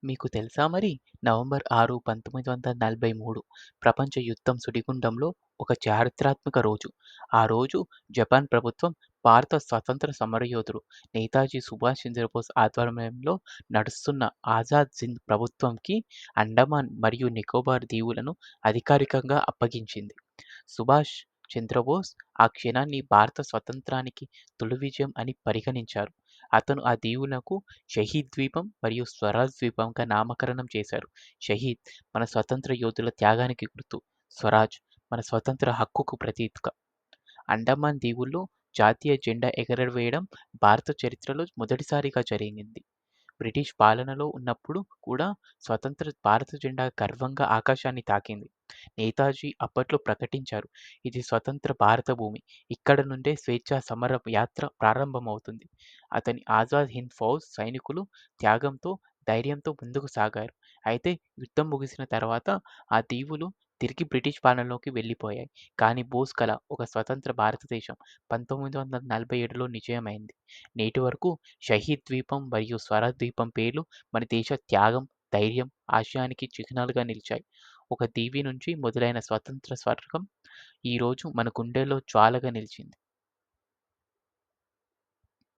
మీకు తెలుసా మరి? నవంబర్ 6, 1943 ప్రపంచ యుద్ధం సుడిగుండంలో ఒక చారిత్రాత్మక రోజు. ఆ రోజు జపాన్ ప్రభుత్వం భారత స్వతంత్ర సమరయోధుడు నేతాజీ సుభాష్ చంద్రబోస్ ఆధ్వర్యంలో నడుస్తున్న ఆజాద్ హింద్ ప్రభుత్వంకి అండమాన్ మరియు నికోబార్ దీవులను అధికారికంగా అప్పగించింది. సుభాష్ చంద్రబోస్ ఆ క్షణాన్ని భారత స్వతంత్రానికి తొలి విజయం అని పరిగణించారు. అతను ఆ దీవులకు షహీద్ ద్వీపం మరియు స్వరాజ్ ద్వీపంగా నామకరణం చేశారు. షహీద్ మన స్వతంత్ర యోధుల త్యాగానికి గుర్తు. స్వరాజ్ మన స్వతంత్ర హక్కుకు ప్రతీక. అండమాన్ దీవుల్లో జాతీయ జెండా ఎగరవేయడం భారత చరిత్రలో మొదటిసారిగా జరిగింది. బ్రిటిష్ పాలనలో ఉన్నప్పుడు కూడా స్వతంత్ర భారత జెండా గర్వంగా ఆకాశాన్ని తాకింది. నేతాజీ అప్పట్లో ప్రకటించారు, ఇది స్వతంత్ర భారత భూమి. ఇక్కడ నుండే స్వేచ్ఛా సమర యాత్ర ప్రారంభమవుతుంది. అతని ఆజాద్ హింద్ ఫౌజ్ సైనికులు త్యాగంతో, ధైర్యంతో ముందుకు సాగారు. అయితే యుద్ధం ముగిసిన తర్వాత ఆ దీవులు తిరిగి బ్రిటిష్ పాలనలోకి వెళ్ళిపోయాయి. కానీ బోస్ కల ఒక స్వతంత్ర భారతదేశం 1947లో నిజయమైంది. నేటి వరకు షహీద్ ద్వీపం మరియు స్వరాజ్ ద్వీపం పేర్లు మన దేశ త్యాగం, ధైర్యం, ఆశయానికి చిహ్నాలుగా నిలిచాయి. ఒక దీవి నుంచి మొదలైన స్వతంత్ర స్వర్గం ఈరోజు మన గుండెల్లో జ్వాలగా నిలిచింది.